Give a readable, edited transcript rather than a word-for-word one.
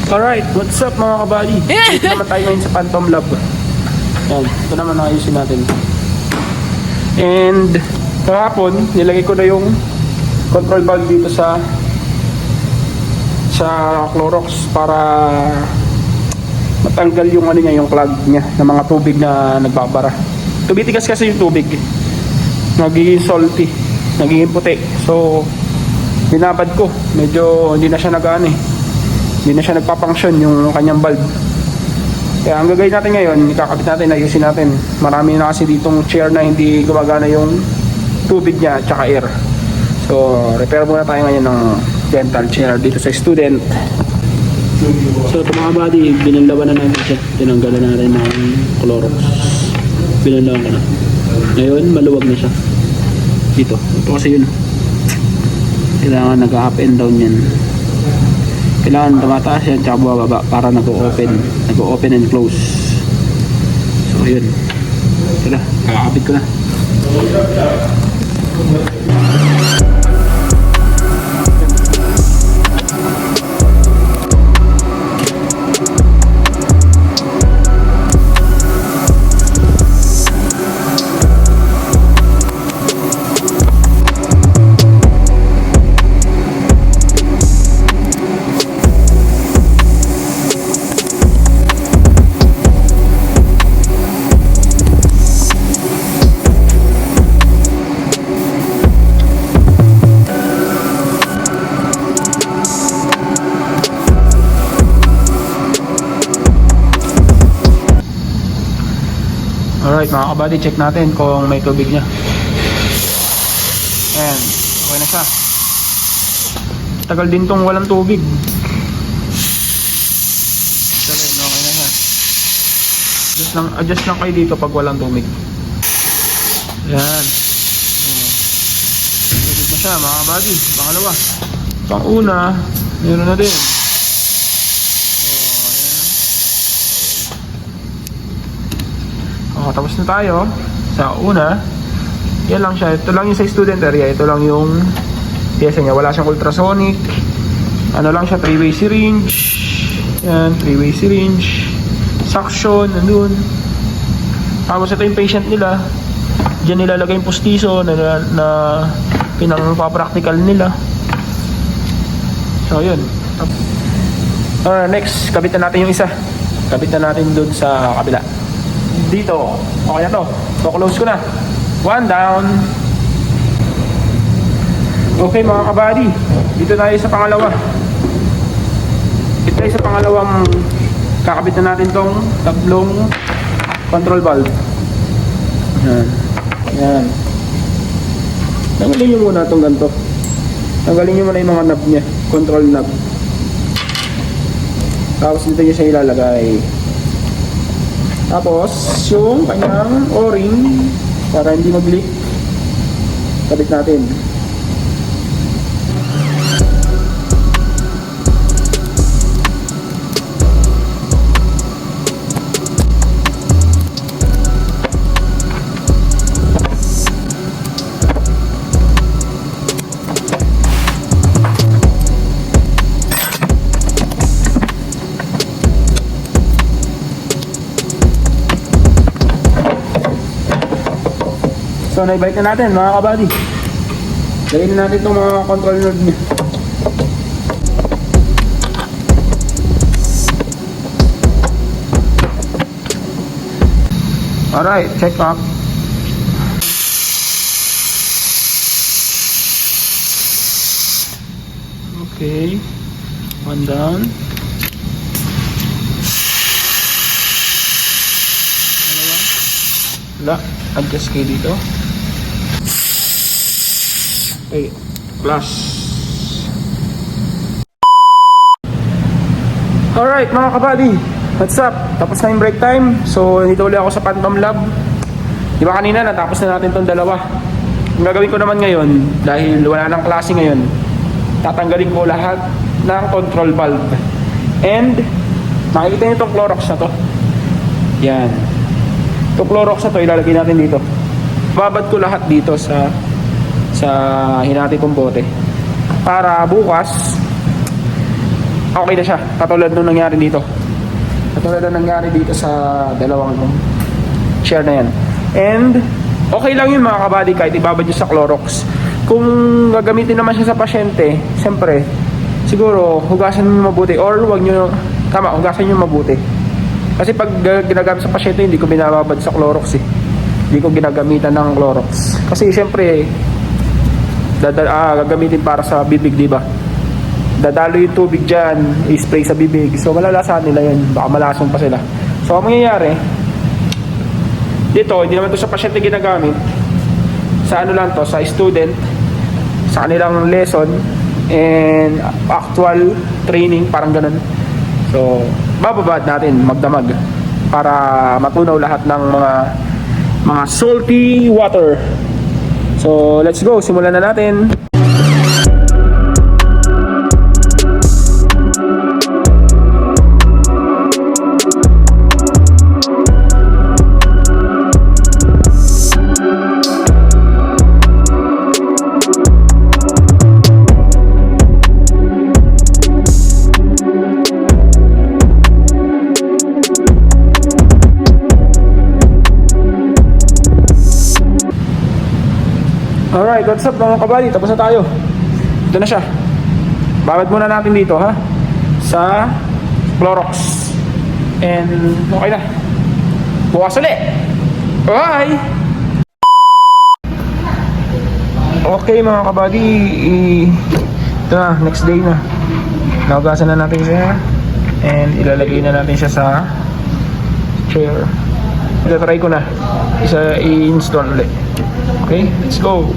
Alright, what's up mga kabali? Dito naman tayo ngayon sa Phantom Lab. Yan, ito naman ayusin natin. And kahapon, nilagay ko na yung control valve dito sa Clorox para matanggal yung ano niya, yung clog niya ng mga tubig na nagbabara. Tumitigas kasi yung tubig. Nagiging salty, nagiging puti. So, binabad ko. Medyo hindi na siya nag-ano eh. Hindi na siya nagpapunction yung kanyang valve. Kaya ang gagawin natin ngayon, ikakabit natin, ayusin natin. Marami na kasi ditong chair na hindi gumagana yung tubig niya at saka air. So, repair muna tayo ngayon ng dental chair dito sa student. So, ito mga buddy, binalawan na natin siya. Tinanggalan na rin ng Clorox. Binalawan ko na. Ngayon, maluwag na siya. Dito. Ito kasi yun. Kailangan nag-up and down yan. Kailangan tumataas yan tsaka bumababa para nag-open and close. So yun, ito na, kakakapit ko na. Alright mga kabady, check natin kung may tubig niya. Ayan, okay na siya. Tagal din tong walang tubig. Talin, okay na siya. Adjust lang kayo dito pag walang tubig. Ayan. Tubig na siya mga kabady. Pangalawa. Pang-una, meron na din. Tapos na tayo sa una. Yan lang siya. Ito lang yung sa student area. Ito lang yung pyesa niya. Wala siyang ultrasonic. Ano lang siya, 3-way syringe. Yan, 3-way syringe. Suction, nandun. Tapos ito yung patient nila. Diyan nilalagay yung pustiso na pinang-practical nila. So yun. Next, kabitan natin yung isa. Kabitan natin dun sa kabila. Dito, okay na to. So close ko na. One down. Okay mga kabady, dito tayo sa pangalawa. Dito tayo sa pangalawang kakabit na natin tong tatlong control valve. Yan. Yan. Tanggalin nyo muna itong ganito. Tanggalin nyo muna yung mga knob nya, control knob. Tapos dito nyo siya ilalagay. Tapos, yung kanyang o-ring para hindi mag-leak, kabit natin. So, naibalik na natin mga kabady. Lagyan na natin itong mga control node niya. Alright, check up. Okay. One down. Wala. Adjust kayo dito. Okay, plus. Alright mga kabady, what's up? Tapos na yung break time. So dito ulit ako sa Phantom Lab. Diba kanina natapos na natin tong dalawa. Ang gagawin ko naman ngayon, dahil wala nang klase ngayon, tatanggalin ko lahat ng control valve. And makikita nyo itong Clorox na to. Yan. Itong Clorox na to ilalagay natin dito. Babad ko lahat dito sa hinati kong bote para bukas okay na siya. Katulad nung nangyari dito. Katulad nung nangyari dito sa dalawang share na yan. And okay lang yun mga kabady kahit ibabad nyo sa Clorox. Kung gagamitin naman siya sa pasyente, siyempre, siguro hugasan nyo mabuti or huwag nyo, hugasan nyo mabuti. Kasi pag ginagamit sa pasyente, hindi ko binababad sa Clorox eh. Hindi ko ginagamitan ng Clorox. Kasi siyempre, gagamitin para sa bibig, di ba? Dadalo yung tubig dyan, i-spray sa bibig. So malalasahan nila yun. Baka malasong pa sila. So ang mangyayari, dito, hindi naman to sa pasyente ginagamit. Sa ano lang to, sa student, sa kanilang lesson, and actual training, parang ganun. So, bababad natin, magdamag, para matunaw lahat ng mga salty water. So, let's go, simulan na natin. Alright, what's up mga kabady? Tapos na tayo. Ito na siya. Babad muna natin dito ha. Sa Clorox. And okay na. Bukas ulit. Bye! Okay mga kabady. Ito na, next day na. Naugasan na natin siya. And ilalagay na natin siya sa chair. Ito try ko na. I-install ulit. Okay, let's go.